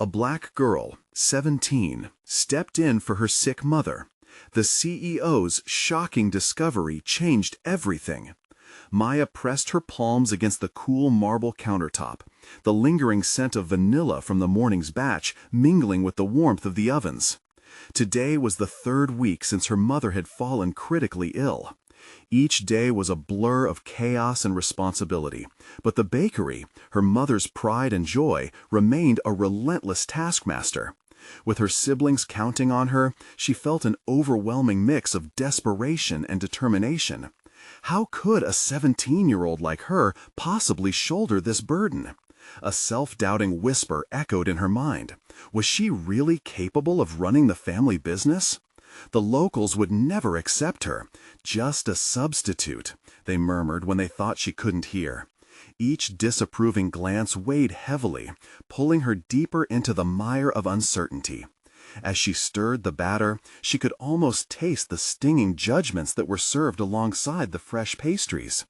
A black girl, 17, stepped in for her sick mother. The CEO's shocking discovery changed everything. Maya pressed her palms against the cool marble countertop, the lingering scent of vanilla from the morning's batch mingling with the warmth of the ovens. Today was the 3rd week since her mother had fallen critically ill. Each day was a blur of chaos and responsibility, but the bakery, her mother's pride and joy, remained a relentless taskmaster. With her siblings counting on her, she felt an overwhelming mix of desperation and determination. How could a 17-year-old like her possibly shoulder this burden? A self-doubting whisper echoed in her mind. Was she really capable of running the family business? The locals would never accept her. Just a substitute, they murmured when they thought she couldn't hear. Each disapproving glance weighed heavily, pulling her deeper into the mire of uncertainty. As she stirred the batter, she could almost taste the stinging judgments that were served alongside the fresh pastries.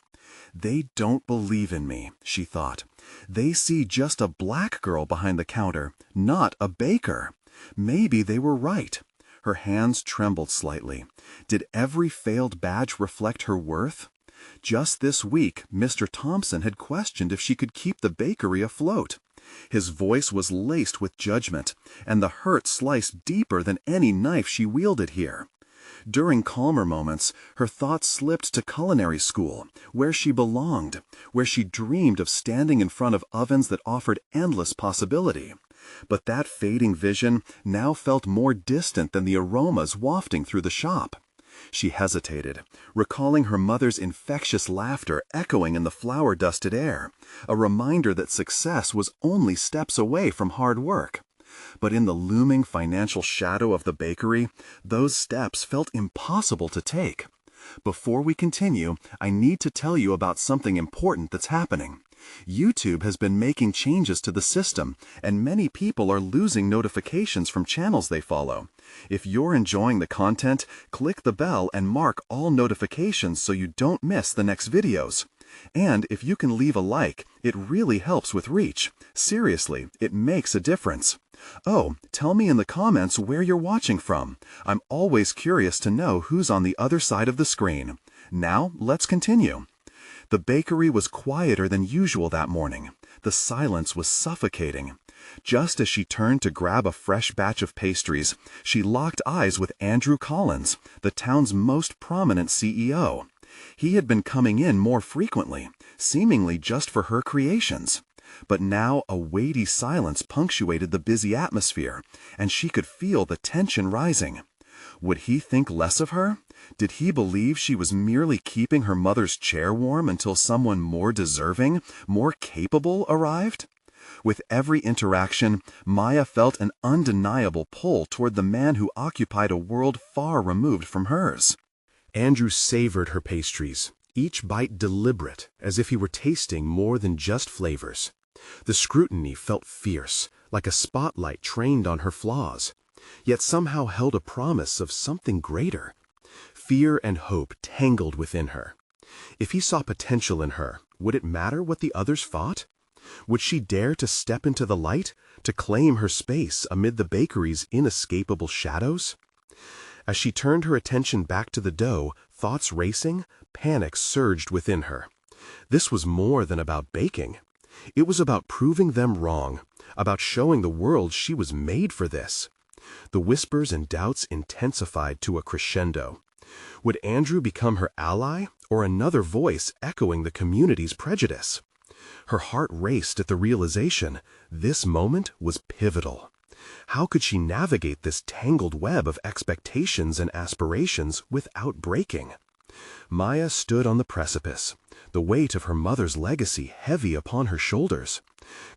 They don't believe in me, she thought. They see just a black girl behind the counter, not a baker. Maybe they were right. Her hands trembled slightly. Did every failed badge reflect her worth? Just this week, Mr. Thompson had questioned if she could keep the bakery afloat. His voice was laced with judgment, and the hurt sliced deeper than any knife she wielded here. During calmer moments, her thoughts slipped to culinary school, where she belonged, where she dreamed of standing in front of ovens that offered endless possibility. But that fading vision now felt more distant than the aromas wafting through the shop. She hesitated, recalling her mother's infectious laughter echoing in the flour-dusted air, a reminder that success was only steps away from hard work. But in the looming financial shadow of the bakery, those steps felt impossible to take. Before we continue, I need to tell you about something important that's happening. YouTube has been making changes to the system, and many people are losing notifications from channels they follow. If you're enjoying the content, click the bell and mark all notifications so you don't miss the next videos. And if you can leave a like, it really helps with reach. Seriously, it makes a difference. Oh, tell me in the comments where you're watching from. I'm always curious to know who's on the other side of the screen. Now, let's continue. The bakery was quieter than usual that morning. The silence was suffocating. Just as she turned to grab a fresh batch of pastries, she locked eyes with Andrew Collins, the town's most prominent CEO. He had been coming in more frequently, seemingly just for her creations. But now a weighty silence punctuated the busy atmosphere, and she could feel the tension rising. Would he think less of her? Did he believe she was merely keeping her mother's chair warm until someone more deserving, more capable arrived? With every interaction, Maya felt an undeniable pull toward the man who occupied a world far removed from hers. Andrew savored her pastries, each bite deliberate, as if he were tasting more than just flavors. The scrutiny felt fierce, like a spotlight trained on her flaws, yet somehow held a promise of something greater. Fear and hope tangled within her. If he saw potential in her, would it matter what the others fought? Would she dare to step into the light, to claim her space amid the bakery's inescapable shadows? As she turned her attention back to the dough, thoughts racing, panic surged within her. This was more than about baking. It was about proving them wrong, about showing the world she was made for this. The whispers and doubts intensified to a crescendo. Would Andrew become her ally, or another voice echoing the community's prejudice? Her heart raced at the realization this moment was pivotal. How could she navigate this tangled web of expectations and aspirations without breaking? Maya stood on the precipice, the weight of her mother's legacy heavy upon her shoulders,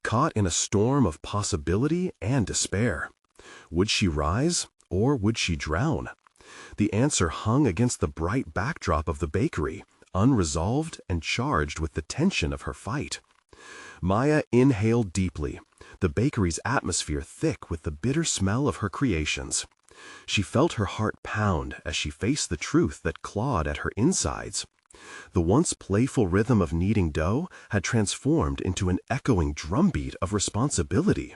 caught in a storm of possibility and despair. Would she rise, or would she drown? The answer hung against the bright backdrop of the bakery, unresolved and charged with the tension of her fight. Maya inhaled deeply, the bakery's atmosphere thick with the bitter smell of her creations. She felt her heart pound as she faced the truth that clawed at her insides. The once playful rhythm of kneading dough had transformed into an echoing drumbeat of responsibility.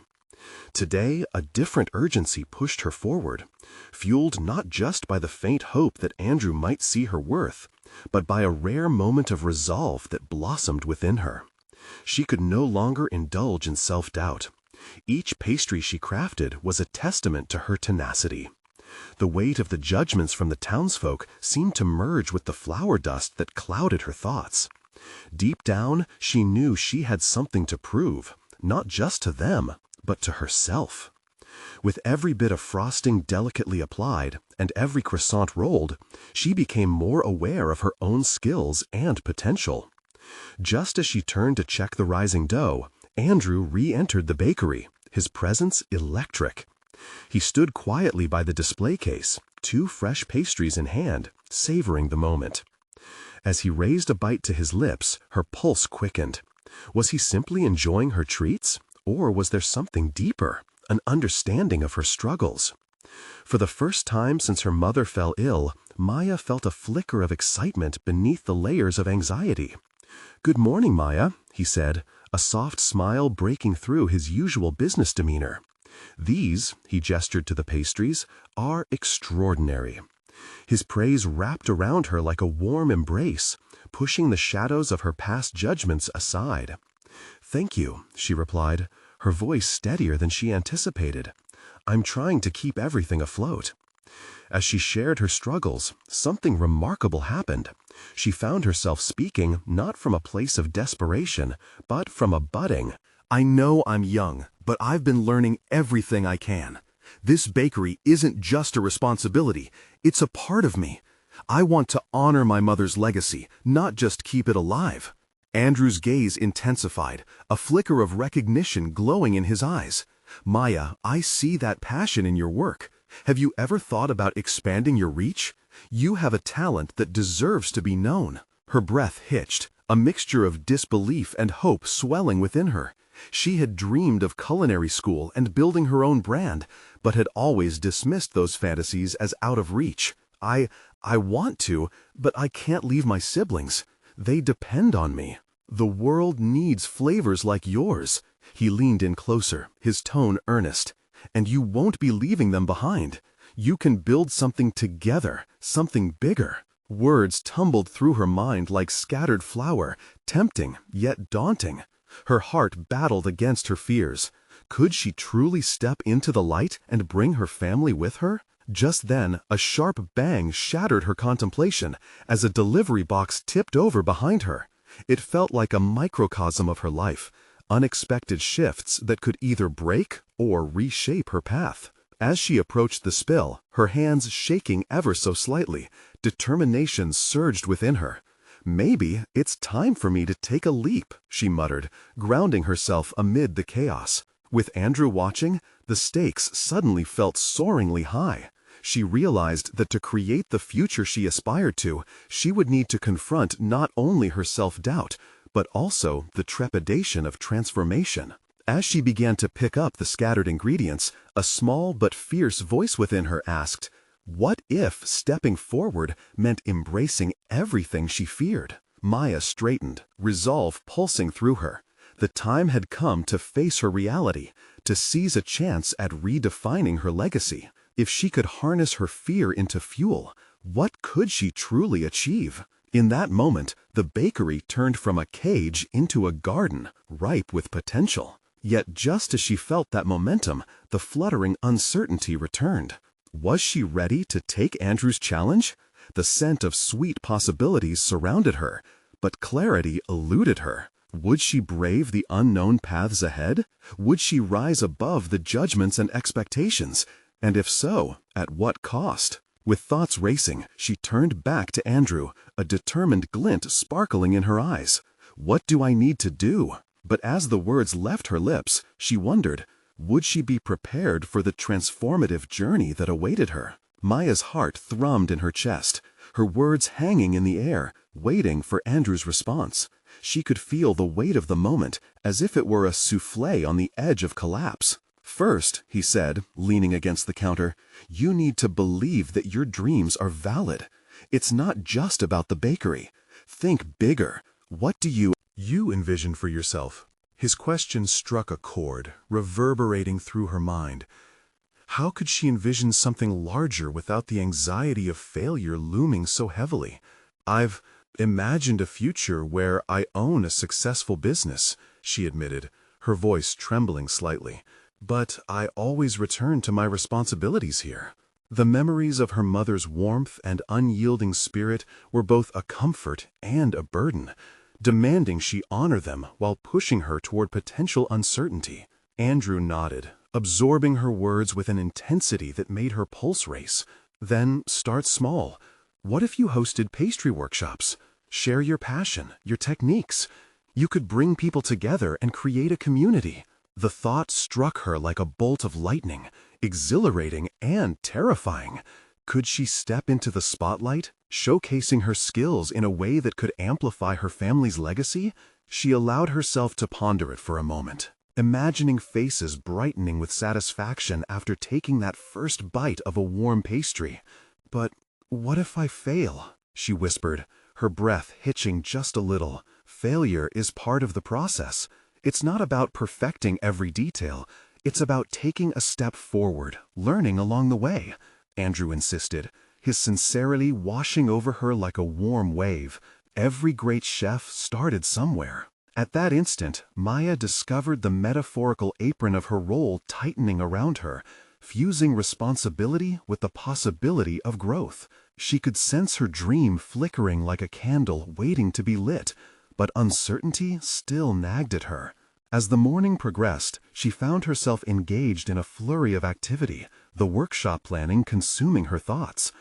Today, a different urgency pushed her forward, fueled not just by the faint hope that Andrew might see her worth, but by a rare moment of resolve that blossomed within her. She could no longer indulge in self-doubt. Each pastry she crafted was a testament to her tenacity. The weight of the judgments from the townsfolk seemed to merge with the flour dust that clouded her thoughts. Deep down, she knew she had something to prove, not just to them, but to herself. With every bit of frosting delicately applied and every croissant rolled, she became more aware of her own skills and potential. Just as she turned to check the rising dough, Andrew re-entered the bakery, his presence electric. He stood quietly by the display case, 2 fresh pastries in hand, savoring the moment. As he raised a bite to his lips, her pulse quickened. Was he simply enjoying her treats? Or was there something deeper, an understanding of her struggles? For the first time since her mother fell ill, Maya felt a flicker of excitement beneath the layers of anxiety. "Good morning, Maya," he said, a soft smile breaking through his usual business demeanor. "These," he gestured to the pastries, "are extraordinary." His praise wrapped around her like a warm embrace, pushing the shadows of her past judgments aside. "Thank you," she replied, her voice steadier than she anticipated. "I'm trying to keep everything afloat." As she shared her struggles, something remarkable happened. She found herself speaking not from a place of desperation, but from a budding, "I know I'm young, but I've been learning everything I can. This bakery isn't just a responsibility, it's a part of me. I want to honor my mother's legacy, not just keep it alive." Andrew's gaze intensified, a flicker of recognition glowing in his eyes. "Maya, I see that passion in your work. Have you ever thought about expanding your reach? You have a talent that deserves to be known." Her breath hitched, a mixture of disbelief and hope swelling within her. She had dreamed of culinary school and building her own brand, but had always dismissed those fantasies as out of reach. I want to, but I can't leave my siblings. They depend on me. The world needs flavors like yours." He leaned in closer, his tone earnest. "And you won't be leaving them behind. You can build something together, something bigger." Words tumbled through her mind like scattered flour, tempting yet daunting. Her heart battled against her fears. Could she truly step into the light and bring her family with her? Just then, a sharp bang shattered her contemplation as a delivery box tipped over behind her. It felt like a microcosm of her life, unexpected shifts that could either break or reshape her path. As she approached the spill, her hands shaking ever so slightly, determination surged within her. "Maybe it's time for me to take a leap," she muttered, grounding herself amid the chaos. With Andrew watching, the stakes suddenly felt soaringly high. She realized that to create the future she aspired to, she would need to confront not only her self-doubt, but also the trepidation of transformation. As she began to pick up the scattered ingredients, a small but fierce voice within her asked, what if stepping forward meant embracing everything she feared? Maya straightened, resolve pulsing through her. The time had come to face her reality, to seize a chance at redefining her legacy. If she could harness her fear into fuel, what could she truly achieve? In that moment, the bakery turned from a cage into a garden, ripe with potential. Yet just as she felt that momentum, the fluttering uncertainty returned. Was she ready to take Andrew's challenge? The scent of sweet possibilities surrounded her, but clarity eluded her. Would she brave the unknown paths ahead? Would she rise above the judgments and expectations? And if so, at what cost? With thoughts racing, she turned back to Andrew, a determined glint sparkling in her eyes. What do I need to do? But as the words left her lips, she wondered, would she be prepared for the transformative journey that awaited her? Maya's heart thrummed in her chest, her words hanging in the air, waiting for Andrew's response. She could feel the weight of the moment, as if it were a souffle on the edge of collapse. First, he said, leaning against the counter, you need to believe that your dreams are valid. It's not just about the bakery. Think bigger. What do you envision for yourself? His question struck a chord, reverberating through her mind. How could she envision something larger without the anxiety of failure looming so heavily? "I've imagined a future where I own a successful business," she admitted, her voice trembling slightly. "But I always return to my responsibilities here." The memories of her mother's warmth and unyielding spirit were both a comfort and a burden, demanding she honor them while pushing her toward potential uncertainty. Andrew nodded, absorbing her words with an intensity that made her pulse race. "Then start small. What if you hosted pastry workshops? Share your passion, your techniques. You could bring people together and create a community." The thought struck her like a bolt of lightning, exhilarating and terrifying. Could she step into the spotlight, showcasing her skills in a way that could amplify her family's legacy? She allowed herself to ponder it for a moment, imagining faces brightening with satisfaction after taking that first bite of a warm pastry. "But what if I fail?" she whispered, her breath hitching just a little. "Failure is part of the process. It's not about perfecting every detail. It's about taking a step forward, learning along the way," Andrew insisted, his sincerity washing over her like a warm wave. Every great chef started somewhere. At that instant, Maya discovered the metaphorical apron of her role tightening around her, fusing responsibility with the possibility of growth. She could sense her dream flickering like a candle waiting to be lit, but uncertainty still nagged at her. As the morning progressed, she found herself engaged in a flurry of activity, the workshop planning consuming her thoughts.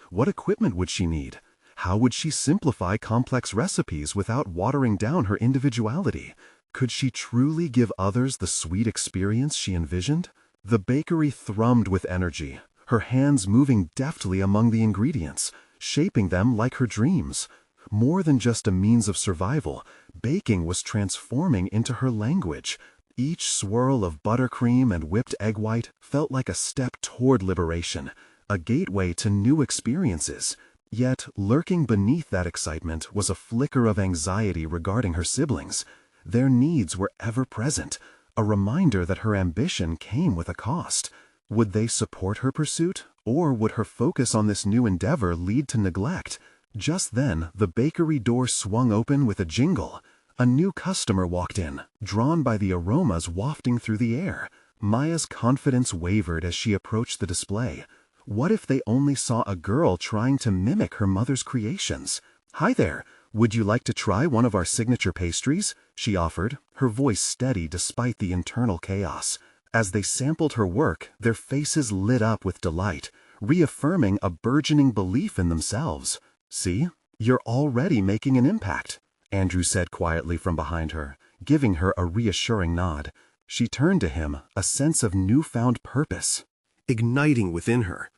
What equipment would she need? How would she simplify complex recipes without watering down her individuality? Could she truly give others the sweet experience she envisioned? The bakery thrummed with energy, her hands moving deftly among the ingredients, shaping them like her dreams. More than just a means of survival, baking was transforming into her language. Each swirl of buttercream and whipped egg white felt like a step toward liberation, a gateway to new experiences. Yet, lurking beneath that excitement was a flicker of anxiety regarding her siblings. Their needs were ever present, a reminder that her ambition came with a cost. Would they support her pursuit, or would her focus on this new endeavor lead to neglect? Just then, the bakery door swung open with a jingle. A new customer walked in, drawn by the aromas wafting through the air. Maya's confidence wavered as she approached the display. What if they only saw a girl trying to mimic her mother's creations? "Hi there, would you like to try one of our signature pastries?" she offered, her voice steady despite the internal chaos. As they sampled her work, their faces lit up with delight, reaffirming a burgeoning belief in themselves. "See, you're already making an impact," Andrew said quietly from behind her, giving her a reassuring nod. She turned to him, a sense of newfound purpose igniting within her.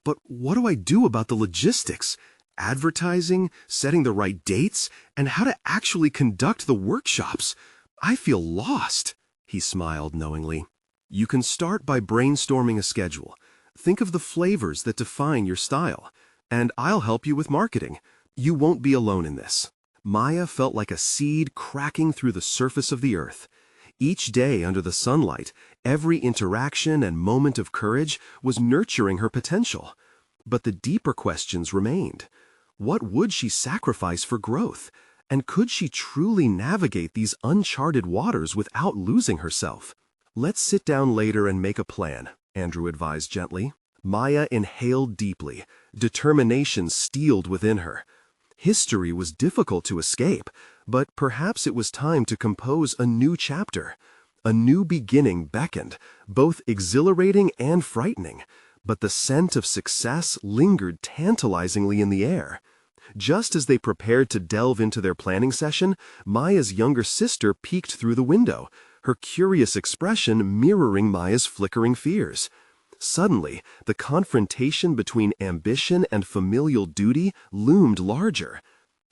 "But what do I do about the logistics? Advertising, setting the right dates, and how to actually conduct the workshops? I feel lost." He smiled knowingly. "You can start by brainstorming a schedule. Think of the flavors that define your style. And I'll help you with marketing. You won't be alone in this." Maya felt like a seed cracking through the surface of the earth. Each day under the sunlight, every interaction and moment of courage was nurturing her potential. But the deeper questions remained. What would she sacrifice for growth? And could she truly navigate these uncharted waters without losing herself? "Let's sit down later and make a plan," Andrew advised gently. Maya inhaled deeply, determination steeled within her. History was difficult to escape, but perhaps it was time to compose a new chapter. A new beginning beckoned, both exhilarating and frightening, but the scent of success lingered tantalizingly in the air. Just as they prepared to delve into their planning session, Maya's younger sister peeked through the window, her curious expression mirroring Maya's flickering fears. Suddenly, the confrontation between ambition and familial duty loomed larger.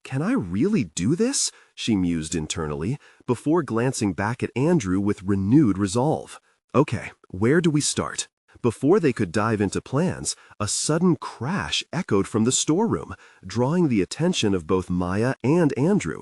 "Can I really do this?" she mused internally, before glancing back at Andrew with renewed resolve. "Okay, where do we start?" Before they could dive into plans, a sudden crash echoed from the storeroom, drawing the attention of both Maya and Andrew.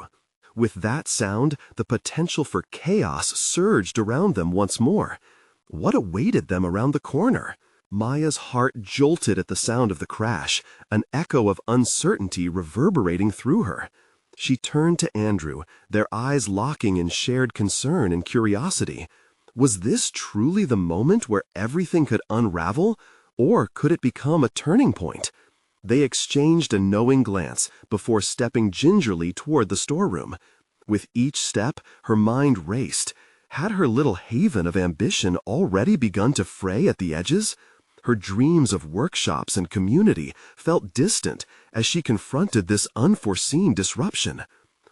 With that sound, the potential for chaos surged around them once more. What awaited them around the corner? Maya's heart jolted at the sound of the crash, an echo of uncertainty reverberating through her. She turned to Andrew, their eyes locking in shared concern and curiosity. Was this truly the moment where everything could unravel, or could it become a turning point? They exchanged a knowing glance before stepping gingerly toward the storeroom. With each step, her mind raced. Had her little haven of ambition already begun to fray at the edges? Her dreams of workshops and community felt distant as she confronted this unforeseen disruption.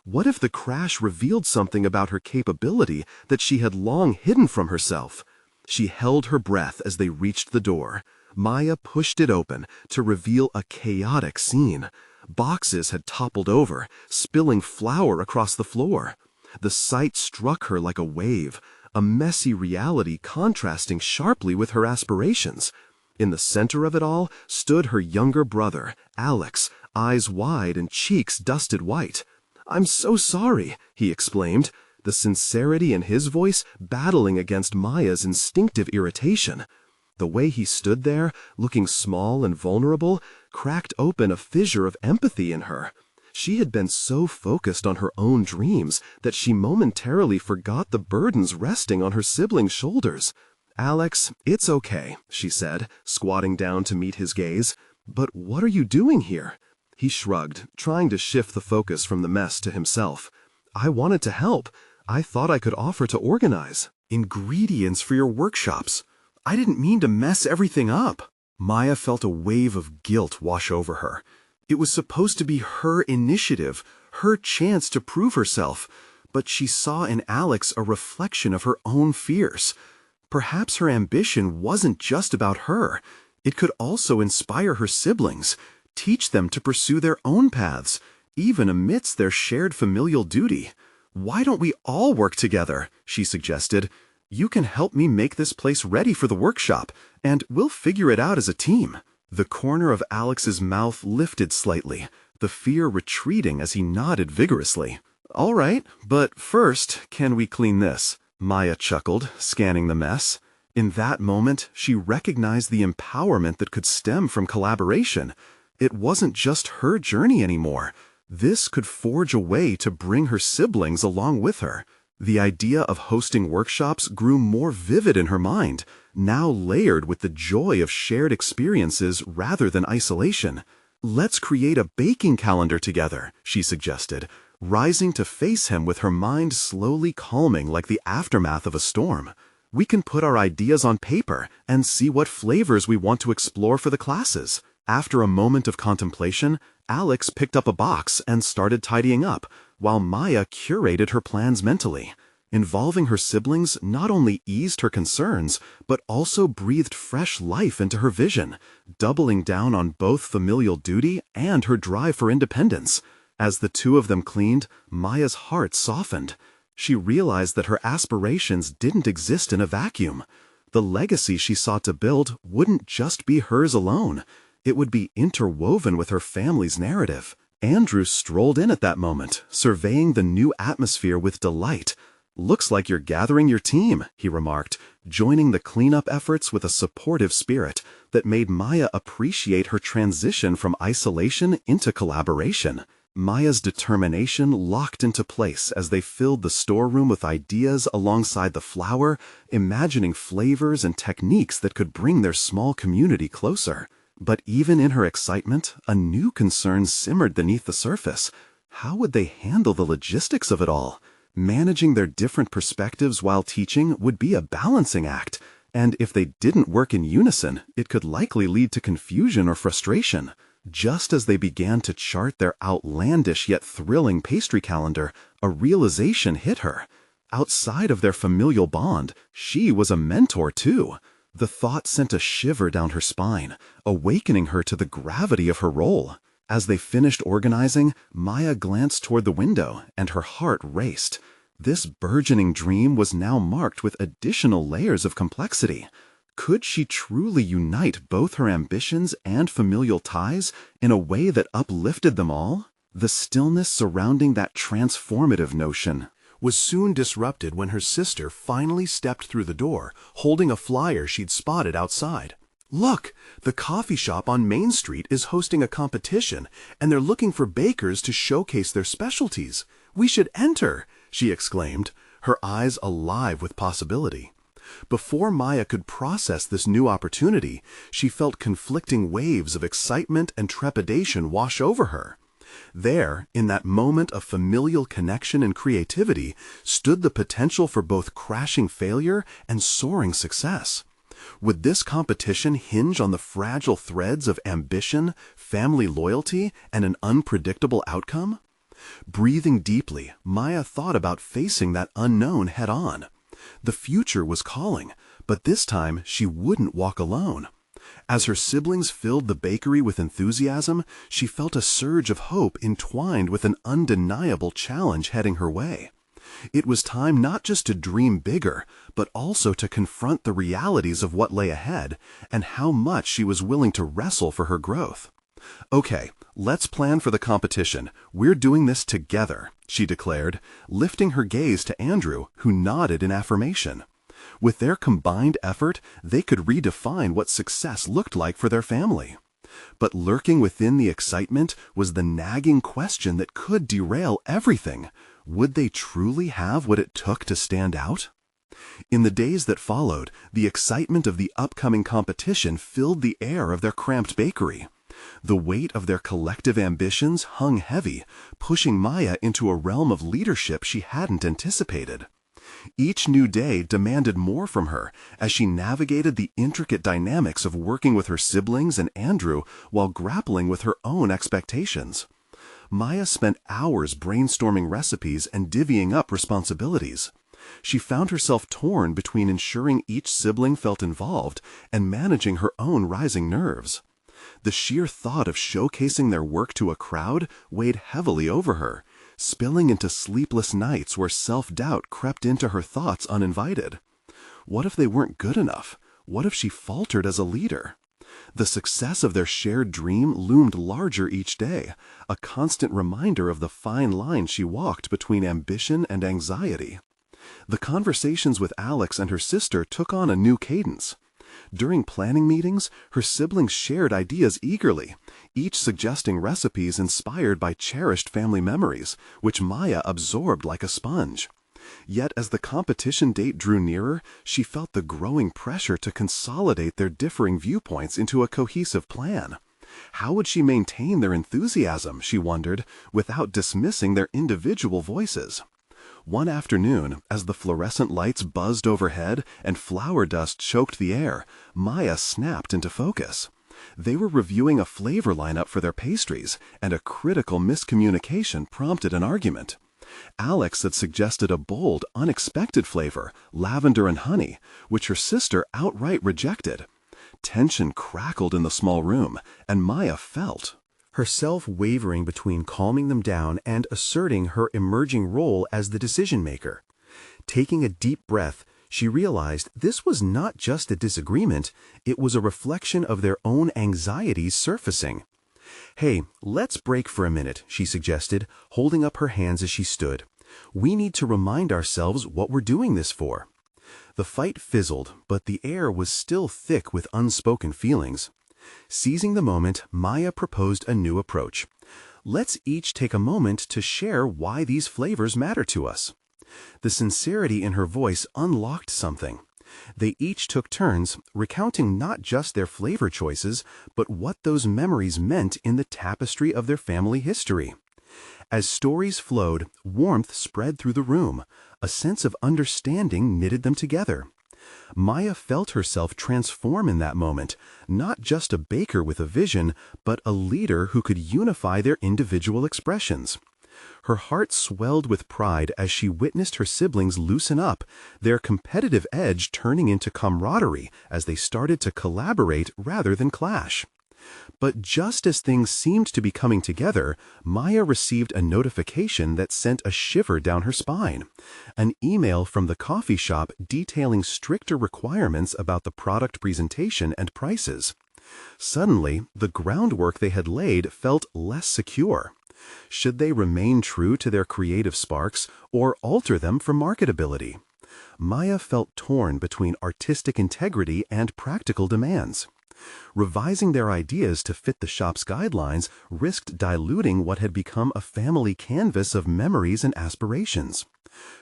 What if the crash revealed something about her capability that she had long hidden from herself? She held her breath as they reached the door. Maya pushed it open to reveal a chaotic scene. Boxes had toppled over, spilling flour across the floor. The sight struck her like a wave, a messy reality contrasting sharply with her aspirations. In the center of it all stood her younger brother, Alex, eyes wide and cheeks dusted white. "I'm so sorry," he exclaimed, the sincerity in his voice battling against Maya's instinctive irritation. The way he stood there, looking small and vulnerable, cracked open a fissure of empathy in her. She had been so focused on her own dreams that she momentarily forgot the burdens resting on her siblings' shoulders. "Alex, it's okay," she said, squatting down to meet his gaze. "But what are you doing here?" He shrugged, trying to shift the focus from the mess to himself. "I wanted to help. I thought I could offer to organize." "Ingredients for your workshops. I didn't mean to mess everything up." Maya felt a wave of guilt wash over her. It was supposed to be her initiative, her chance to prove herself, but she saw in Alex a reflection of her own fears. Perhaps her ambition wasn't just about her. It could also inspire her siblings, teach them to pursue their own paths, even amidst their shared familial duty. "Why don't we all work together?" she suggested. "You can help me make this place ready for the workshop, and we'll figure it out as a team." The corner of Alex's mouth lifted slightly, the fear retreating as he nodded vigorously. "All right, but first, can we clean this?" Maya chuckled, scanning the mess. In that moment, she recognized the empowerment that could stem from collaboration. It wasn't just her journey anymore. This could forge a way to bring her siblings along with her. The idea of hosting workshops grew more vivid in her mind, now layered with the joy of shared experiences rather than isolation. "Let's create a baking calendar together," she suggested, rising to face him with her mind slowly calming like the aftermath of a storm. "We can put our ideas on paper and see what flavors we want to explore for the classes." After a moment of contemplation, Alex picked up a box and started tidying up, while Maya curated her plans mentally. Involving her siblings not only eased her concerns, but also breathed fresh life into her vision, doubling down on both familial duty and her drive for independence. As the two of them cleaned, Maya's heart softened. She realized that her aspirations didn't exist in a vacuum. The legacy she sought to build wouldn't just be hers alone. It would be interwoven with her family's narrative. Andrew strolled in at that moment, surveying the new atmosphere with delight. "Looks like you're gathering your team," he remarked, joining the cleanup efforts with a supportive spirit that made Maya appreciate her transition from isolation into collaboration. Maya's determination locked into place as they filled the storeroom with ideas alongside the flour, imagining flavors and techniques that could bring their small community closer. But even in her excitement, a new concern simmered beneath the surface. How would they handle the logistics of it all? Managing their different perspectives while teaching would be a balancing act, and if they didn't work in unison, it could likely lead to confusion or frustration. Just as they began to chart their outlandish yet thrilling pastry calendar, a realization hit her. Outside of their familial bond, she was a mentor too. The thought sent a shiver down her spine, awakening her to the gravity of her role. As they finished organizing, Maya glanced toward the window, and her heart raced. This burgeoning dream was now marked with additional layers of complexity. Could she truly unite both her ambitions and familial ties in a way that uplifted them all? The stillness surrounding that transformative notion was soon disrupted when her sister finally stepped through the door, holding a flyer she'd spotted outside. "Look, the coffee shop on Main Street is hosting a competition, and they're looking for bakers to showcase their specialties. We should enter," she exclaimed, her eyes alive with possibility. Before Maya could process this new opportunity, she felt conflicting waves of excitement and trepidation wash over her. There, in that moment of familial connection and creativity, stood the potential for both crashing failure and soaring success. Would this competition hinge on the fragile threads of ambition, family loyalty, and an unpredictable outcome? Breathing deeply, Maya thought about facing that unknown head-on. The future was calling, but this time she wouldn't walk alone. As her siblings filled the bakery with enthusiasm, she felt a surge of hope entwined with an undeniable challenge heading her way. It was time not just to dream bigger, but also to confront the realities of what lay ahead and how much she was willing to wrestle for her growth. "Okay, let's plan for the competition. We're doing this together," she declared, lifting her gaze to Andrew, who nodded in affirmation. With their combined effort, they could redefine what success looked like for their family. But lurking within the excitement was the nagging question that could derail everything. Would they truly have what it took to stand out? In the days that followed, the excitement of the upcoming competition filled the air of their cramped bakery. The weight of their collective ambitions hung heavy, pushing Maya into a realm of leadership she hadn't anticipated. Each new day demanded more from her as she navigated the intricate dynamics of working with her siblings and Andrew while grappling with her own expectations. Maya spent hours brainstorming recipes and divvying up responsibilities. She found herself torn between ensuring each sibling felt involved and managing her own rising nerves. The sheer thought of showcasing their work to a crowd weighed heavily over her, spilling into sleepless nights where self-doubt crept into her thoughts uninvited. What if they weren't good enough? What if she faltered as a leader? The success of their shared dream loomed larger each day, a constant reminder of the fine line she walked between ambition and anxiety. The conversations with Alex and her sister took on a new cadence. During planning meetings, her siblings shared ideas eagerly, each suggesting recipes inspired by cherished family memories, which Maya absorbed like a sponge. Yet as the competition date drew nearer, she felt the growing pressure to consolidate their differing viewpoints into a cohesive plan. How would she maintain their enthusiasm, she wondered, without dismissing their individual voices? One afternoon, as the fluorescent lights buzzed overhead and flour dust choked the air, Maya snapped into focus. They were reviewing a flavor lineup for their pastries, and a critical miscommunication prompted an argument. Alex had suggested a bold, unexpected flavor, lavender and honey, which her sister outright rejected. Tension crackled in the small room, and Maya felt herself wavering between calming them down and asserting her emerging role as the decision-maker. Taking a deep breath, she realized this was not just a disagreement, it was a reflection of their own anxieties surfacing. "Hey, let's break for a minute," she suggested, holding up her hands as she stood. "We need to remind ourselves what we're doing this for." The fight fizzled, but the air was still thick with unspoken feelings. Seizing the moment, Maya proposed a new approach. "Let's each take a moment to share why these flavors matter to us." The sincerity in her voice unlocked something. They each took turns, recounting not just their flavor choices, but what those memories meant in the tapestry of their family history. As stories flowed, warmth spread through the room. A sense of understanding knitted them together. Maya felt herself transform in that moment, not just a baker with a vision, but a leader who could unify their individual expressions. Her heart swelled with pride as she witnessed her siblings loosen up, their competitive edge turning into camaraderie as they started to collaborate rather than clash. But just as things seemed to be coming together, Maya received a notification that sent a shiver down her spine. An email from the coffee shop detailing stricter requirements about the product presentation and prices. Suddenly, the groundwork they had laid felt less secure. Should they remain true to their creative sparks or alter them for marketability? Maya felt torn between artistic integrity and practical demands. Revising their ideas to fit the shop's guidelines risked diluting what had become a family canvas of memories and aspirations.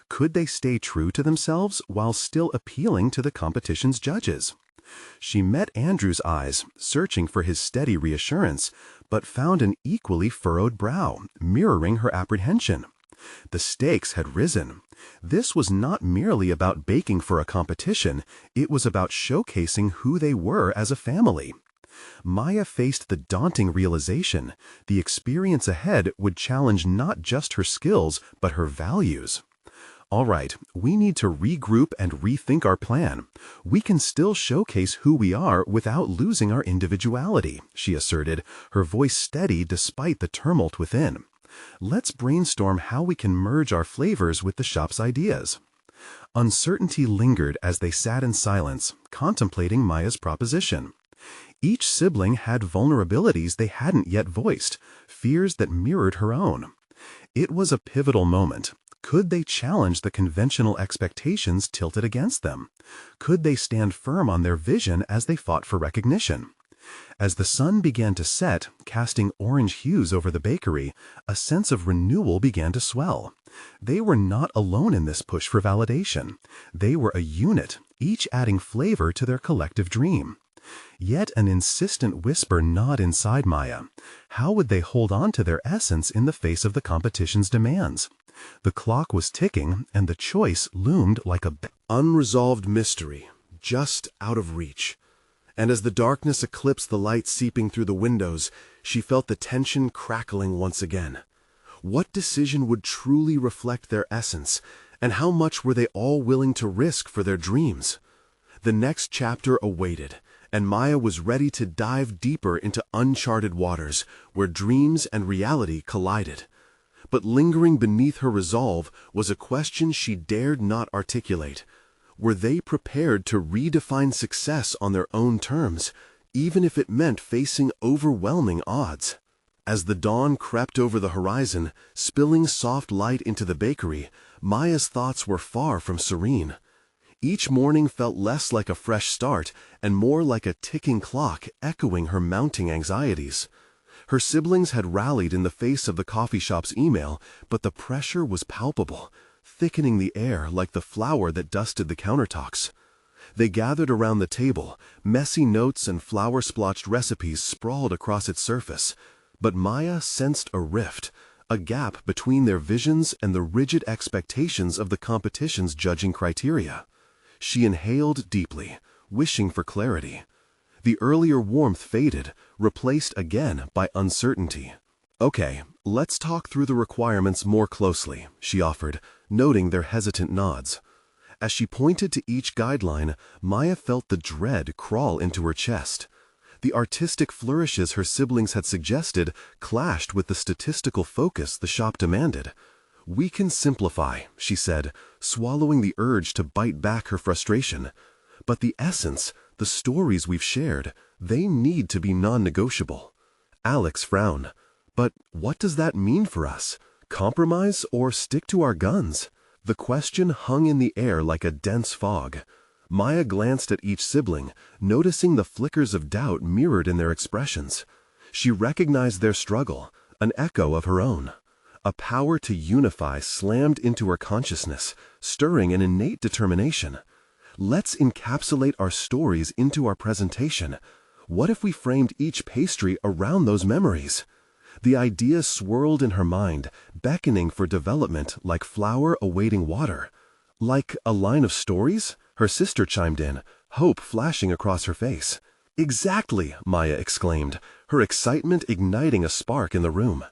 Could they stay true to themselves while still appealing to the competition's judges? She met Andrew's eyes, searching for his steady reassurance, but found an equally furrowed brow, mirroring her apprehension. The stakes had risen. This was not merely about baking for a competition, it was about showcasing who they were as a family. Maya faced the daunting realization the experience ahead would challenge not just her skills, but her values. All right, we need to regroup and rethink our plan. We can still showcase who we are without losing our individuality, she asserted, her voice steady despite the tumult within. Let's brainstorm how we can merge our flavors with the shop's ideas. Uncertainty lingered as they sat in silence, contemplating Maya's proposition. Each sibling had vulnerabilities they hadn't yet voiced, fears that mirrored her own. It was a pivotal moment. Could they challenge the conventional expectations tilted against them? Could they stand firm on their vision as they fought for recognition? As the sun began to set, casting orange hues over the bakery, a sense of renewal began to swell. They were not alone in this push for validation. They were a unit, each adding flavor to their collective dream. Yet an insistent whisper gnawed inside Maya. How would they hold on to their essence in the face of the competition's demands? The clock was ticking, and the choice loomed like a unresolved mystery, just out of reach. And as the darkness eclipsed the light seeping through the windows, she felt the tension crackling once again. What decision would truly reflect their essence, and how much were they all willing to risk for their dreams? The next chapter awaited, and Maya was ready to dive deeper into uncharted waters, where dreams and reality collided. But lingering beneath her resolve was a question she dared not articulate. Were they prepared to redefine success on their own terms, even if it meant facing overwhelming odds? As the dawn crept over the horizon, spilling soft light into the bakery, Maya's thoughts were far from serene. Each morning felt less like a fresh start and more like a ticking clock echoing her mounting anxieties. Her siblings had rallied in the face of the coffee shop's email, but the pressure was palpable, thickening the air like the flour that dusted the countertops. They gathered around the table, messy notes and flour-splotched recipes sprawled across its surface. But Maya sensed a rift, a gap between their visions and the rigid expectations of the competition's judging criteria. She inhaled deeply, wishing for clarity. The earlier warmth faded, replaced again by uncertainty. Okay, let's talk through the requirements more closely, she offered, noting their hesitant nods. As she pointed to each guideline, Maya felt the dread crawl into her chest. The artistic flourishes her siblings had suggested clashed with the statistical focus the shop demanded. We can simplify, she said, swallowing the urge to bite back her frustration. But the essence, the stories we've shared, they need to be non-negotiable. Alex frowned. But what does that mean for us? Compromise or stick to our guns? The question hung in the air like a dense fog. Maya glanced at each sibling, noticing the flickers of doubt mirrored in their expressions. She recognized their struggle, an echo of her own. A power to unify slammed into her consciousness, stirring an innate determination. Let's encapsulate our stories into our presentation. What if we framed each pastry around those memories? The idea swirled in her mind, beckoning for development like flour awaiting water. Like a line of stories? Her sister chimed in, hope flashing across her face. Exactly, Maya exclaimed, her excitement igniting a spark in the room.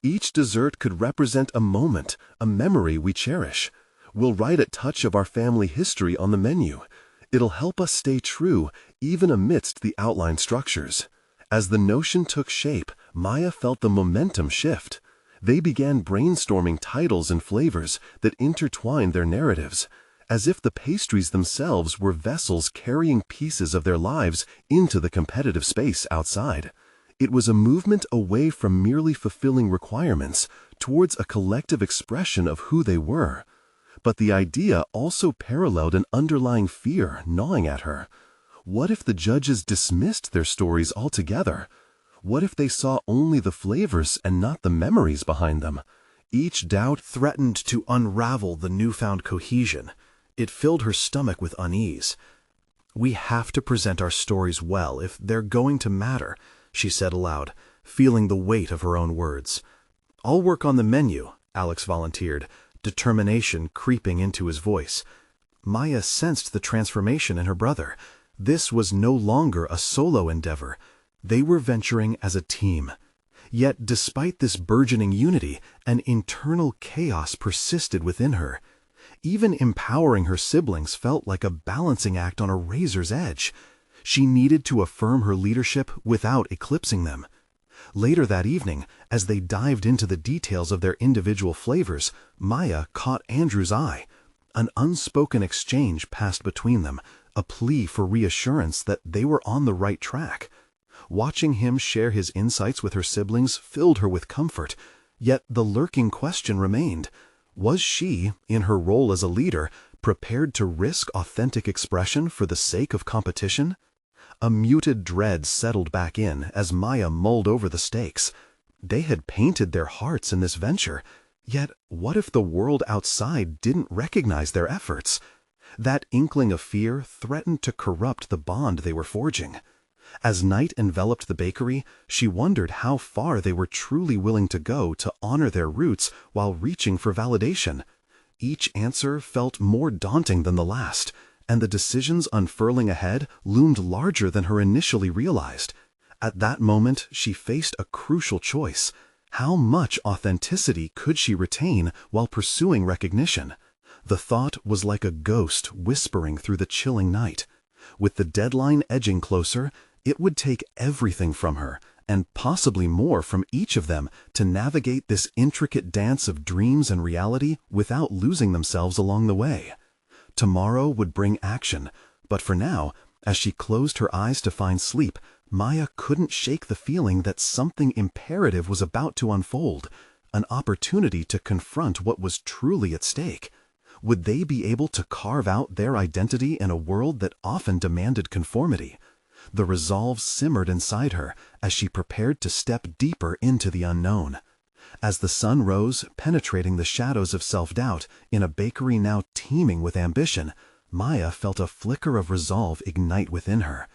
Each dessert could represent a moment, a memory we cherish. We'll write a touch of our family history on the menu. It'll help us stay true, even amidst the outline structures. As the notion took shape, Maya felt the momentum shift. They began brainstorming titles and flavors that intertwined their narratives, as if the pastries themselves were vessels carrying pieces of their lives into the competitive space outside. It was a movement away from merely fulfilling requirements towards a collective expression of who they were. But the idea also paralleled an underlying fear gnawing at her. What if the judges dismissed their stories altogether? What if they saw only the flavors and not the memories behind them? Each doubt threatened to unravel the newfound cohesion. It filled her stomach with unease. "We have to present our stories well if they're going to matter," she said aloud, feeling the weight of her own words. "I'll work on the menu," Alex volunteered, determination creeping into his voice. Maya sensed the transformation in her brother. This was no longer a solo endeavor. They were venturing as a team. Yet, despite this burgeoning unity, an internal chaos persisted within her. Even empowering her siblings felt like a balancing act on a razor's edge. She needed to affirm her leadership without eclipsing them. Later that evening, as they dived into the details of their individual flavors, Maya caught Andrew's eye. An unspoken exchange passed between them, a plea for reassurance that they were on the right track. Watching him share his insights with her siblings filled her with comfort, yet the lurking question remained. Was she, in her role as a leader, prepared to risk authentic expression for the sake of competition? A muted dread settled back in as Maya mulled over the stakes. They had painted their hearts in this venture, yet what if the world outside didn't recognize their efforts? That inkling of fear threatened to corrupt the bond they were forging. As night enveloped the bakery, she wondered how far they were truly willing to go to honor their roots while reaching for validation. Each answer felt more daunting than the last, and the decisions unfurling ahead loomed larger than her initially realized. At that moment, she faced a crucial choice. How much authenticity could she retain while pursuing recognition? The thought was like a ghost whispering through the chilling night. With the deadline edging closer, it would take everything from her, and possibly more from each of them, to navigate this intricate dance of dreams and reality without losing themselves along the way. Tomorrow would bring action, but for now, as she closed her eyes to find sleep, Maya couldn't shake the feeling that something imperative was about to unfold, an opportunity to confront what was truly at stake. Would they be able to carve out their identity in a world that often demanded conformity? The resolve simmered inside her as she prepared to step deeper into the unknown. As the sun rose, penetrating the shadows of self-doubt in a bakery now teeming with ambition, Maya felt a flicker of resolve ignite within her.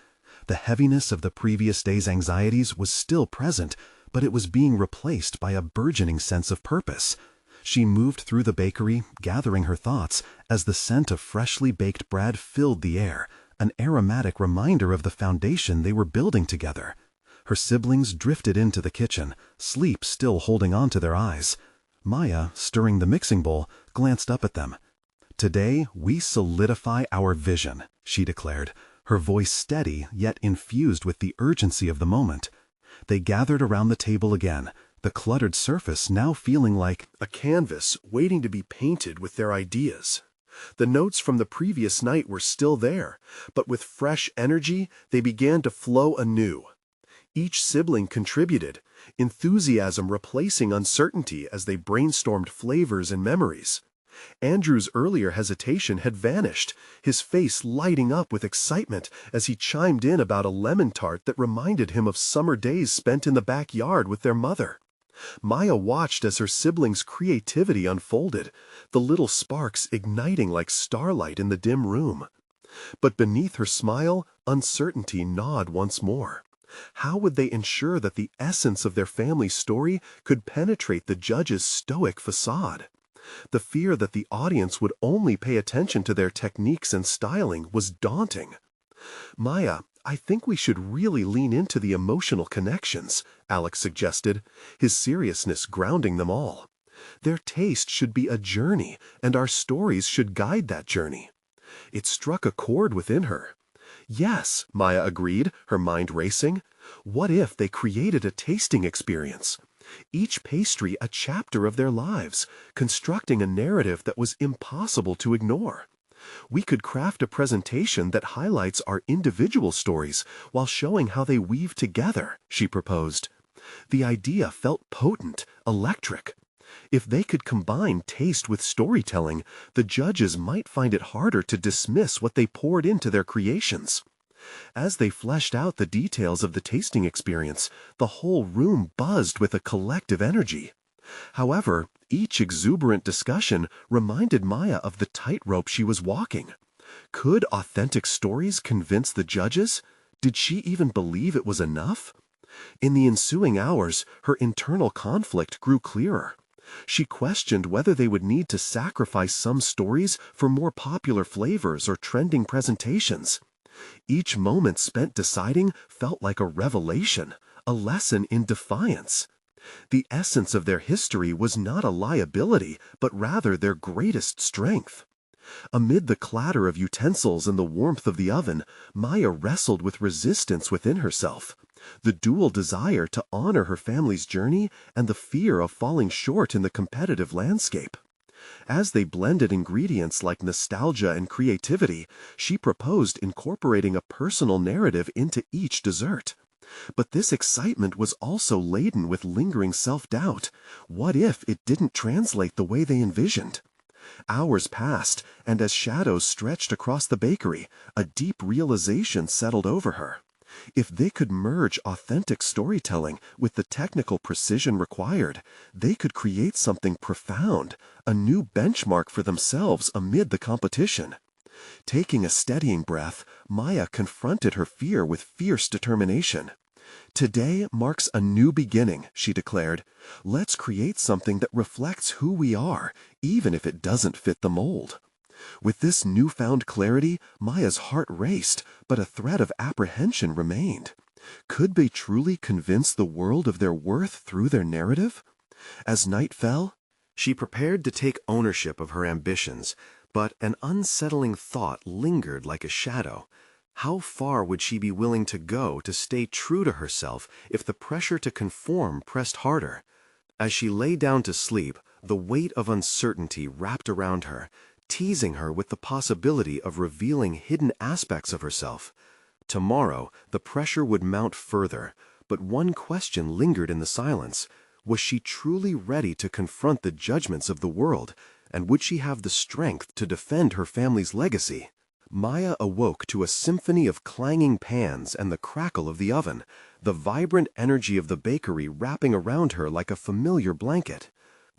The heaviness of the previous day's anxieties was still present, but it was being replaced by a burgeoning sense of purpose. She moved through the bakery, gathering her thoughts, as the scent of freshly baked bread filled the air, an aromatic reminder of the foundation they were building together. Her siblings drifted into the kitchen, sleep still holding on to their eyes. Maya, stirring the mixing bowl, glanced up at them. "Today, we solidify our vision," she declared, her voice steady yet infused with the urgency of the moment. They gathered around the table again, the cluttered surface now feeling like a canvas waiting to be painted with their ideas. The notes from the previous night were still there, but with fresh energy they began to flow anew. Each sibling contributed, enthusiasm replacing uncertainty as they brainstormed flavors and memories. Andrew's earlier hesitation had vanished, his face lighting up with excitement as he chimed in about a lemon tart that reminded him of summer days spent in the backyard with their mother. Maya watched as her siblings' creativity unfolded, the little sparks igniting like starlight in the dim room. But beneath her smile, uncertainty gnawed once more. How would they ensure that the essence of their family story could penetrate the judge's stoic facade? The fear that the audience would only pay attention to their techniques and styling was daunting. "Maya, I think we should really lean into the emotional connections," Alex suggested, his seriousness grounding them all. "Their taste should be a journey, and our stories should guide that journey." It struck a chord within her. "Yes," Maya agreed, her mind racing. What if they created a tasting experience? Each pastry a chapter of their lives, constructing a narrative that was impossible to ignore. We could craft a presentation that highlights our individual stories while showing how they weave together, she proposed. The idea felt potent, electric. If they could combine taste with storytelling, the judges might find it harder to dismiss what they poured into their creations. As they fleshed out the details of the tasting experience, the whole room buzzed with a collective energy. However, each exuberant discussion reminded Maya of the tightrope she was walking. Could authentic stories convince the judges? Did she even believe it was enough? In the ensuing hours, her internal conflict grew clearer. She questioned whether they would need to sacrifice some stories for more popular flavors or trending presentations. Each moment spent deciding felt like a revelation, a lesson in defiance. The essence of their history was not a liability, but rather their greatest strength. Amid the clatter of utensils and the warmth of the oven, Maya wrestled with resistance within herself. The dual desire to honor her family's journey and the fear of falling short in the competitive landscape. As they blended ingredients like nostalgia and creativity, she proposed incorporating a personal narrative into each dessert. But this excitement was also laden with lingering self-doubt. What if it didn't translate the way they envisioned? Hours passed, and as shadows stretched across the bakery, a deep realization settled over her. If they could merge authentic storytelling with the technical precision required, they could create something profound, a new benchmark for themselves amid the competition. Taking a steadying breath, Maya confronted her fear with fierce determination. "Today marks a new beginning," she declared. "Let's create something that reflects who we are, even if it doesn't fit the mold." With this newfound clarity, Maya's heart raced, but a thread of apprehension remained. Could they truly convince the world of their worth through their narrative? As night fell, she prepared to take ownership of her ambitions, but an unsettling thought lingered like a shadow. How far would she be willing to go to stay true to herself if the pressure to conform pressed harder? As she lay down to sleep, the weight of uncertainty wrapped around her, teasing her with the possibility of revealing hidden aspects of herself. Tomorrow, the pressure would mount further, but one question lingered in the silence. Was she truly ready to confront the judgments of the world, and would she have the strength to defend her family's legacy? Maya awoke to a symphony of clanging pans and the crackle of the oven, the vibrant energy of the bakery wrapping around her like a familiar blanket.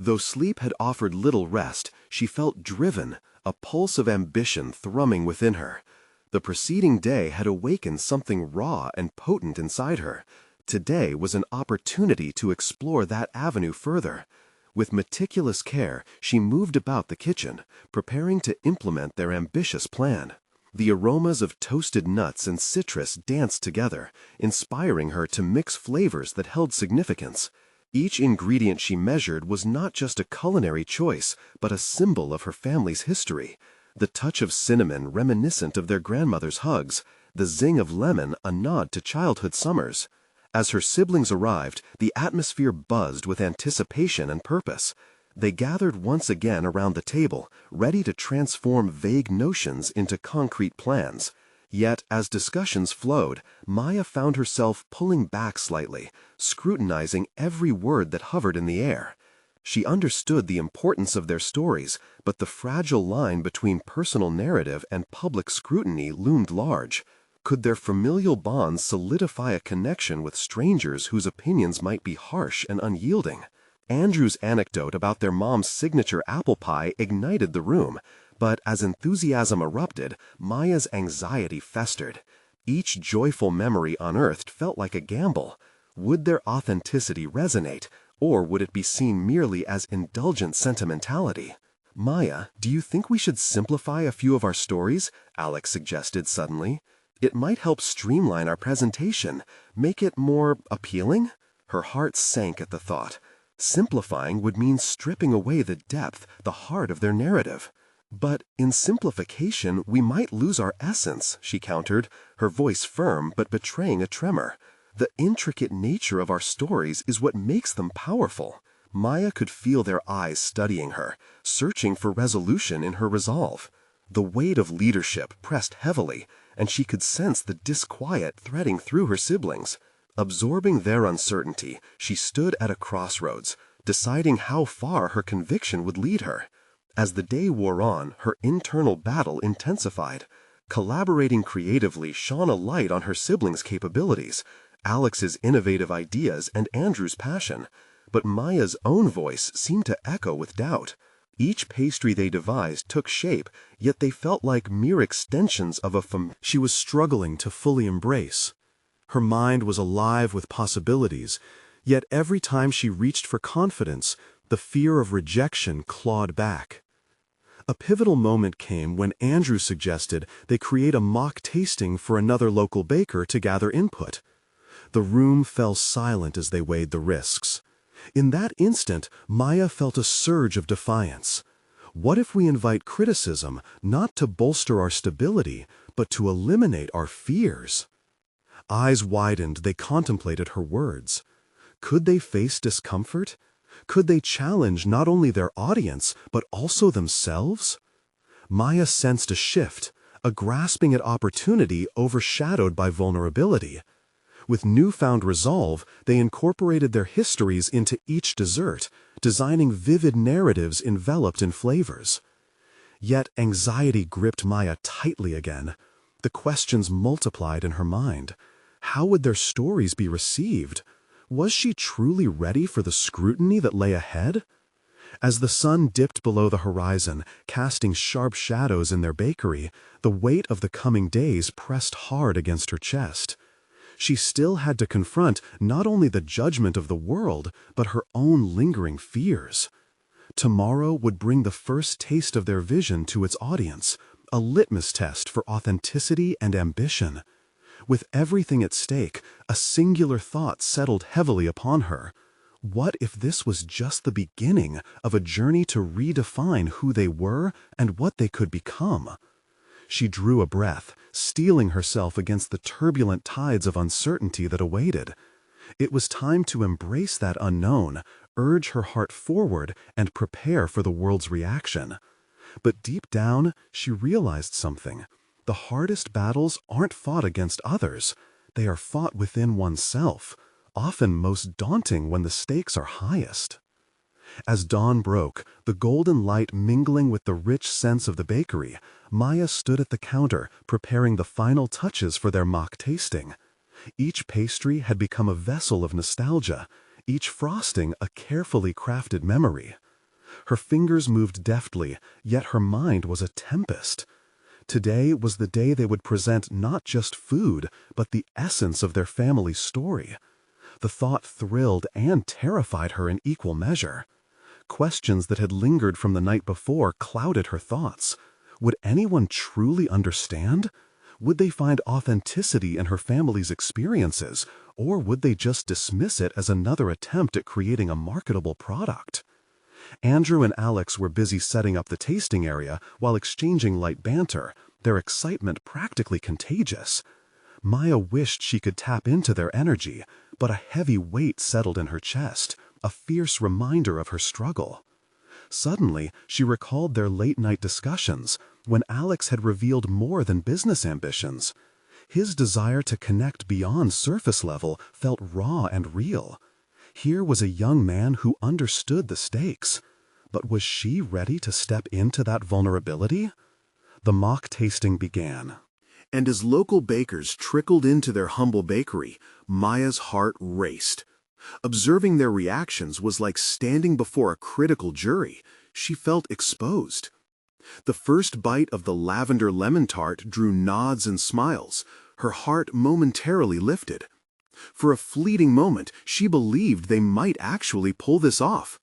Though sleep had offered little rest, she felt driven, a pulse of ambition thrumming within her. The preceding day had awakened something raw and potent inside her. Today was an opportunity to explore that avenue further. With meticulous care, she moved about the kitchen, preparing to implement their ambitious plan. The aromas of toasted nuts and citrus danced together, inspiring her to mix flavors that held significance. Each ingredient she measured was not just a culinary choice, but a symbol of her family's history. The touch of cinnamon reminiscent of their grandmother's hugs, the zing of lemon a nod to childhood summers. As her siblings arrived, the atmosphere buzzed with anticipation and purpose. They gathered once again around the table, ready to transform vague notions into concrete plans. Yet, as discussions flowed, Maya found herself pulling back slightly, scrutinizing every word that hovered in the air. She understood the importance of their stories, but the fragile line between personal narrative and public scrutiny loomed large. Could their familial bonds solidify a connection with strangers whose opinions might be harsh and unyielding? Andrew's anecdote about their mom's signature apple pie ignited the room, but as enthusiasm erupted, Maya's anxiety festered. Each joyful memory unearthed felt like a gamble. Would their authenticity resonate, or would it be seen merely as indulgent sentimentality? "Maya, do you think we should simplify a few of our stories?" Alex suggested suddenly. "It might help streamline our presentation, make it more appealing." Her heart sank at the thought. Simplifying would mean stripping away the depth, the heart of their narrative. "But in simplification, we might lose our essence," she countered, her voice firm but betraying a tremor. "The intricate nature of our stories is what makes them powerful." Maya could feel their eyes studying her, searching for resolution in her resolve. The weight of leadership pressed heavily, and she could sense the disquiet threading through her siblings. Absorbing their uncertainty, she stood at a crossroads, deciding how far her conviction would lead her. As the day wore on, her internal battle intensified. Collaborating creatively shone a light on her siblings' capabilities, Alex's innovative ideas and Andrew's passion. But Maya's own voice seemed to echo with doubt. Each pastry they devised took shape, yet they felt like mere extensions of a she was struggling to fully embrace. Her mind was alive with possibilities, yet every time she reached for confidence, the fear of rejection clawed back. A pivotal moment came when Andrew suggested they create a mock tasting for another local baker to gather input. The room fell silent as they weighed the risks. In that instant, Maya felt a surge of defiance. What if we invite criticism not to bolster our stability, but to eliminate our fears? Eyes widened, they contemplated her words. Could they face discomfort? Could they challenge not only their audience, but also themselves? Maya sensed a shift, a grasping at opportunity overshadowed by vulnerability. With newfound resolve, they incorporated their histories into each dessert, designing vivid narratives enveloped in flavors. Yet anxiety gripped Maya tightly again. The questions multiplied in her mind. How would their stories be received? Was she truly ready for the scrutiny that lay ahead? As the sun dipped below the horizon, casting sharp shadows in their bakery, the weight of the coming days pressed hard against her chest. She still had to confront not only the judgment of the world, but her own lingering fears. Tomorrow would bring the first taste of their vision to its audience, a litmus test for authenticity and ambition. With everything at stake, a singular thought settled heavily upon her. What if this was just the beginning of a journey to redefine who they were and what they could become? She drew a breath, steeling herself against the turbulent tides of uncertainty that awaited. It was time to embrace that unknown, urge her heart forward, and prepare for the world's reaction. But deep down, she realized something. The hardest battles aren't fought against others. They are fought within oneself, often most daunting when the stakes are highest. As dawn broke, the golden light mingling with the rich scents of the bakery, Maya stood at the counter, preparing the final touches for their mock tasting. Each pastry had become a vessel of nostalgia, each frosting a carefully crafted memory. Her fingers moved deftly, yet her mind was a tempest. Today was the day they would present not just food, but the essence of their family's story. The thought thrilled and terrified her in equal measure. Questions that had lingered from the night before clouded her thoughts. Would anyone truly understand? Would they find authenticity in her family's experiences, or would they just dismiss it as another attempt at creating a marketable product? Andrew and Alex were busy setting up the tasting area while exchanging light banter, their excitement practically contagious. Maya wished she could tap into their energy, but a heavy weight settled in her chest, a fierce reminder of her struggle. Suddenly, she recalled their late-night discussions, when Alex had revealed more than business ambitions. His desire to connect beyond surface level felt raw and real. Here was a young man who understood the stakes. But was she ready to step into that vulnerability? The mock tasting began. And as local bakers trickled into their humble bakery, Maya's heart raced. Observing their reactions was like standing before a critical jury. She felt exposed. The first bite of the lavender lemon tart drew nods and smiles. Her heart momentarily lifted. For a fleeting moment, she believed they might actually pull this off.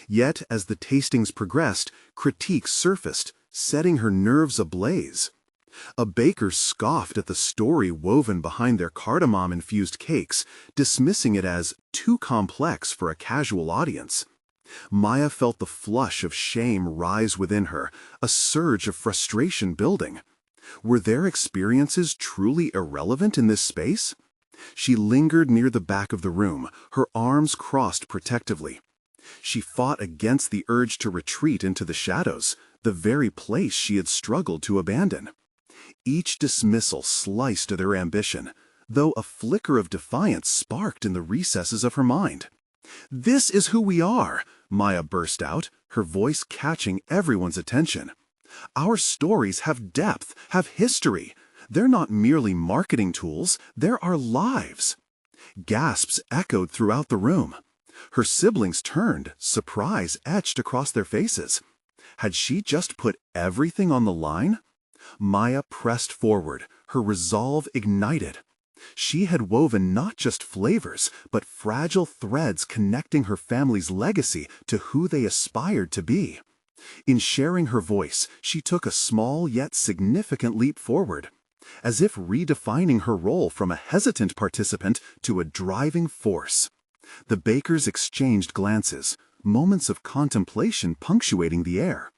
Yet, as the tastings progressed, critiques surfaced, setting her nerves ablaze. A baker scoffed at the story woven behind their cardamom-infused cakes, dismissing it as too complex for a casual audience. Maya felt the flush of shame rise within her, a surge of frustration building. Were their experiences truly irrelevant in this space? She lingered near the back of the room, her arms crossed protectively. She fought against the urge to retreat into the shadows, the very place she had struggled to abandon. Each dismissal sliced at her ambition, though a flicker of defiance sparked in the recesses of her mind. "This is who we are," Maya burst out, her voice catching everyone's attention. "Our stories have depth, have history. They're not merely marketing tools, they're our lives." Gasps echoed throughout the room. Her siblings turned, surprise etched across their faces. Had she just put everything on the line? Maya pressed forward, her resolve ignited. She had woven not just flavors, but fragile threads connecting her family's legacy to who they aspired to be. In sharing her voice, she took a small yet significant leap forward, as if redefining her role from a hesitant participant to a driving force. The bakers exchanged glances, moments of contemplation punctuating the air.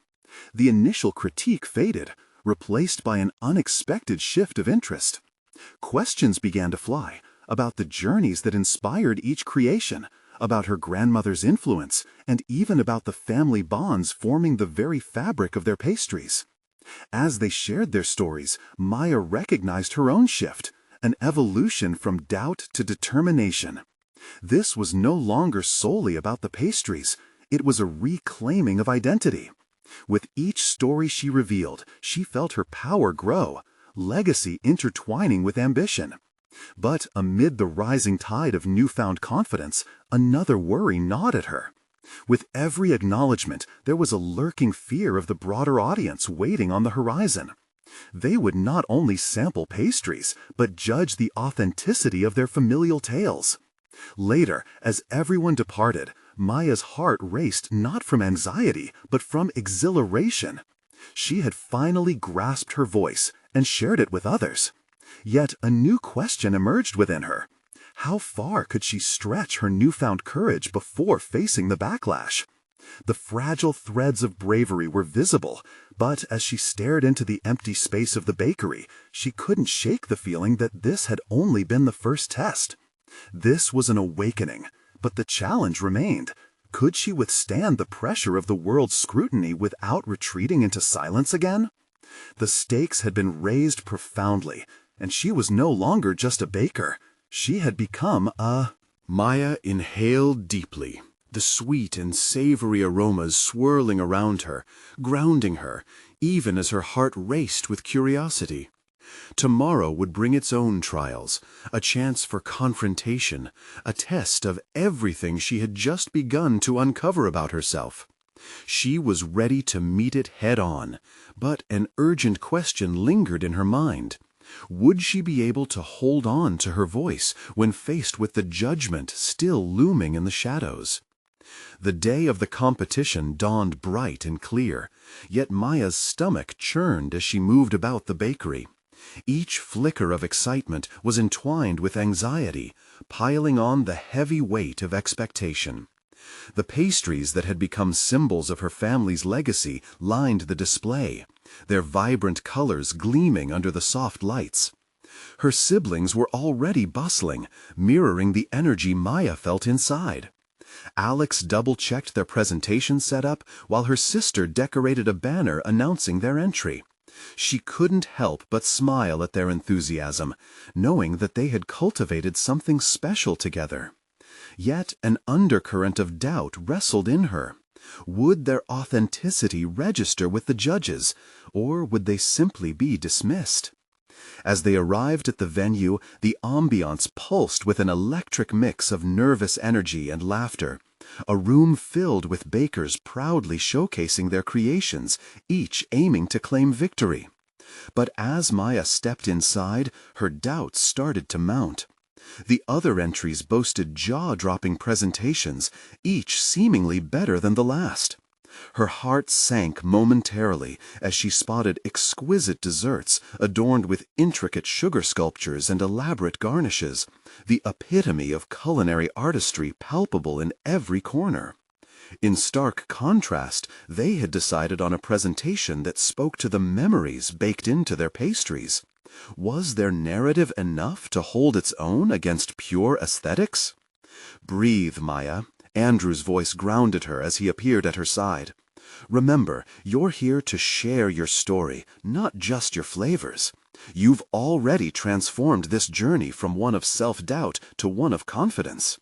The initial critique faded, replaced by an unexpected shift of interest. Questions began to fly about the journeys that inspired each creation, about her grandmother's influence, and even about the family bonds forming the very fabric of their pastries. As they shared their stories, Maya recognized her own shift, an evolution from doubt to determination. This was no longer solely about the pastries, it was a reclaiming of identity. With each story she revealed, she felt her power grow, legacy intertwining with ambition. But amid the rising tide of newfound confidence, another worry gnawed at her. With every acknowledgement, there was a lurking fear of the broader audience waiting on the horizon. They would not only sample pastries, but judge the authenticity of their familial tales. Later, as everyone departed, Maya's heart raced not from anxiety, but from exhilaration. She had finally grasped her voice and shared it with others. Yet a new question emerged within her. How far could she stretch her newfound courage before facing the backlash? The fragile threads of bravery were visible, but as she stared into the empty space of the bakery, she couldn't shake the feeling that this had only been the first test. This was an awakening, but the challenge remained. Could she withstand the pressure of the world's scrutiny without retreating into silence again? The stakes had been raised profoundly, and she was no longer just a baker. She had become a... Maya inhaled deeply, the sweet and savory aromas swirling around her, grounding her, even as her heart raced with curiosity. Tomorrow would bring its own trials, a chance for confrontation, a test of everything she had just begun to uncover about herself. She was ready to meet it head-on, but an urgent question lingered in her mind. Would she be able to hold on to her voice when faced with the judgment still looming in the shadows? The day of the competition dawned bright and clear, yet Maya's stomach churned as she moved about the bakery. Each flicker of excitement was entwined with anxiety, piling on the heavy weight of expectation. The pastries that had become symbols of her family's legacy lined the display, their vibrant colors gleaming under the soft lights. Her siblings were already bustling, mirroring the energy Maya felt inside. Alex double-checked their presentation setup, while her sister decorated a banner announcing their entry. She couldn't help but smile at their enthusiasm, knowing that they had cultivated something special together. Yet an undercurrent of doubt wrestled in her. Would their authenticity register with the judges, or would they simply be dismissed? As they arrived at the venue, the ambiance pulsed with an electric mix of nervous energy and laughter. A room filled with bakers proudly showcasing their creations, each aiming to claim victory. But as Maya stepped inside, her doubts started to mount. The other entries boasted jaw-dropping presentations, each seemingly better than the last. Her heart sank momentarily as she spotted exquisite desserts adorned with intricate sugar sculptures and elaborate garnishes, the epitome of culinary artistry palpable in every corner. In stark contrast, they had decided on a presentation that spoke to the memories baked into their pastries. Was their narrative enough to hold its own against pure aesthetics? Breathe, Maya. Andrew's voice grounded her as he appeared at her side. Remember, you're here to share your story, not just your flavors. You've already transformed this journey from one of self-doubt to one of confidence.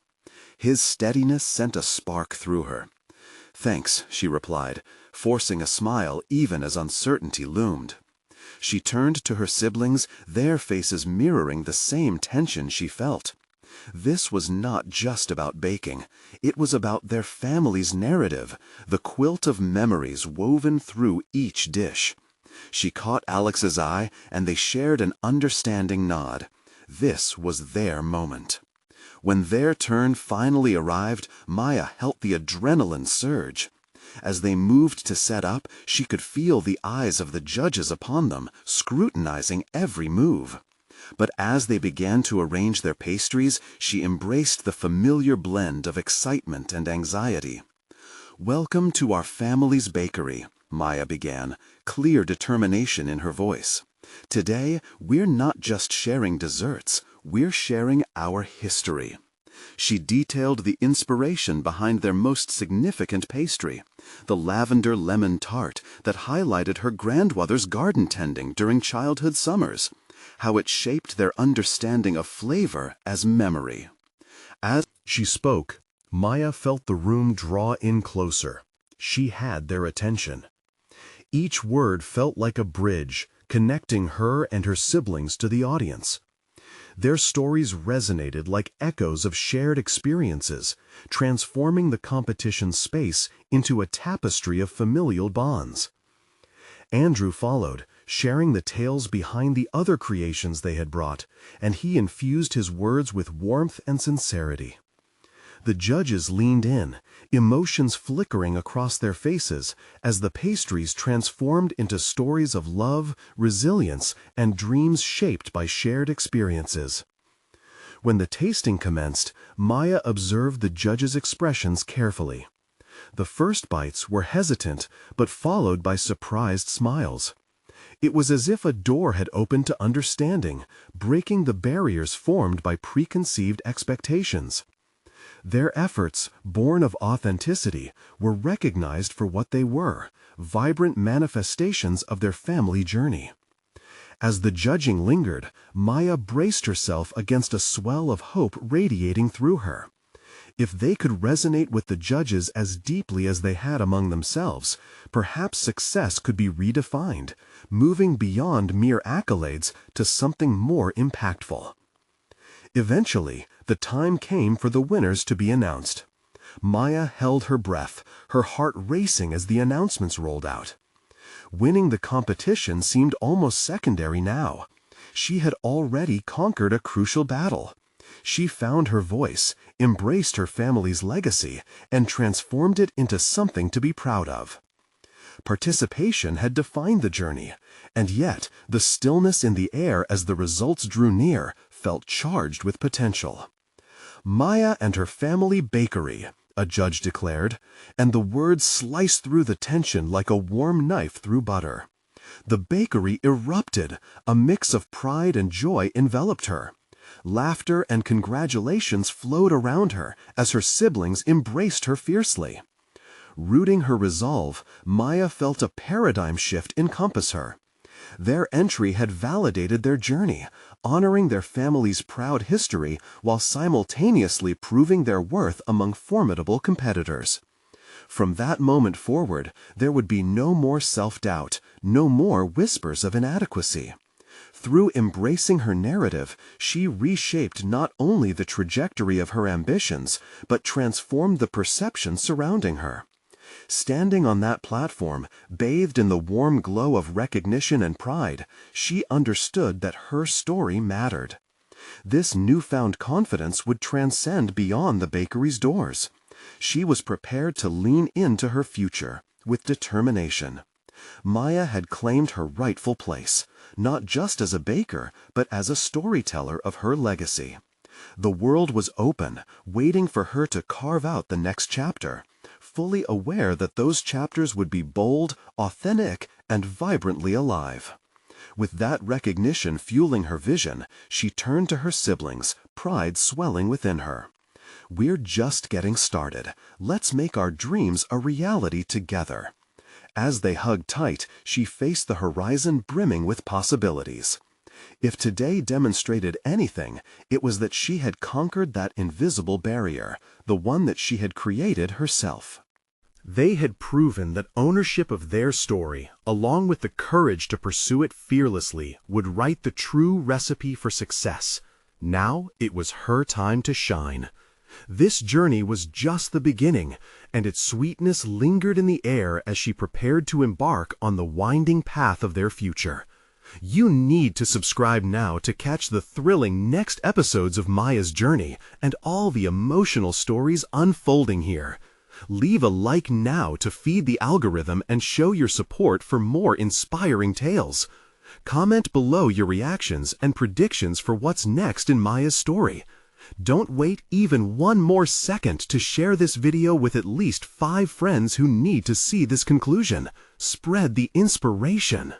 His steadiness sent a spark through her. "Thanks," she replied, forcing a smile even as uncertainty loomed. She turned to her siblings, their faces mirroring the same tension she felt. This was not just about baking. It was about their family's narrative, the quilt of memories woven through each dish. She caught Alex's eye, and they shared an understanding nod. This was their moment. When their turn finally arrived, Maya felt the adrenaline surge. As they moved to set up, she could feel the eyes of the judges upon them, scrutinizing every move. But as they began to arrange their pastries, she embraced the familiar blend of excitement and anxiety. "Welcome to our family's bakery," Maya began, clear determination in her voice. "Today, we're not just sharing desserts, we're sharing our history." She detailed the inspiration behind their most significant pastry, the lavender lemon tart that highlighted her grandmother's garden tending during childhood summers, how it shaped their understanding of flavor as memory. As she spoke, Maya felt the room draw in closer. She had their attention. Each word felt like a bridge, connecting her and her siblings to the audience. Their stories resonated like echoes of shared experiences, transforming the competition space into a tapestry of familial bonds. Andrew followed, sharing the tales behind the other creations they had brought, and he infused his words with warmth and sincerity. The judges leaned in, emotions flickering across their faces as the pastries transformed into stories of love, resilience, and dreams shaped by shared experiences. When the tasting commenced, Maya observed the judges' expressions carefully. The first bites were hesitant, but followed by surprised smiles. It was as if a door had opened to understanding, breaking the barriers formed by preconceived expectations. Their efforts, born of authenticity, were recognized for what they were, vibrant manifestations of their family journey. As the judging lingered, Maya braced herself against a swell of hope radiating through her. If they could resonate with the judges as deeply as they had among themselves, perhaps success could be redefined, moving beyond mere accolades to something more impactful. Eventually, the time came for the winners to be announced. Maya held her breath, her heart racing as the announcements rolled out. Winning the competition seemed almost secondary now. She had already conquered a crucial battle. She found her voice, embraced her family's legacy, and transformed it into something to be proud of. Participation had defined the journey, and yet the stillness in the air as the results drew near felt charged with potential. "Maya and her family bakery," a judge declared, and the words sliced through the tension like a warm knife through butter. The bakery erupted, a mix of pride and joy enveloped her. Laughter and congratulations flowed around her as her siblings embraced her fiercely. Rooting her resolve, Maya felt a paradigm shift encompass her. Their entry had validated their journey, honoring their family's proud history while simultaneously proving their worth among formidable competitors. From that moment forward, there would be no more self-doubt, no more whispers of inadequacy. Through embracing her narrative, she reshaped not only the trajectory of her ambitions, but transformed the perception surrounding her. Standing on that platform, bathed in the warm glow of recognition and pride, she understood that her story mattered. This newfound confidence would transcend beyond the bakery's doors. She was prepared to lean into her future with determination. Maya had claimed her rightful place, not just as a baker, but as a storyteller of her legacy. The world was open, waiting for her to carve out the next chapter, fully aware that those chapters would be bold, authentic, and vibrantly alive. With that recognition fueling her vision, she turned to her siblings, pride swelling within her. We're just getting started. Let's make our dreams a reality together." As they hugged tight, she faced the horizon brimming with possibilities. If today demonstrated anything, it was that she had conquered that invisible barrier, the one that she had created herself. They had proven that ownership of their story, along with the courage to pursue it fearlessly, would write the true recipe for success. Now it was her time to shine. This journey was just the beginning, and its sweetness lingered in the air as she prepared to embark on the winding path of their future. You need to subscribe now to catch the thrilling next episodes of Maya's journey and all the emotional stories unfolding here. Leave a like now to feed the algorithm and show your support for more inspiring tales. Comment below your reactions and predictions for what's next in Maya's story. Don't wait even one more second to share this video with at least 5 friends who need to see this conclusion. Spread the inspiration.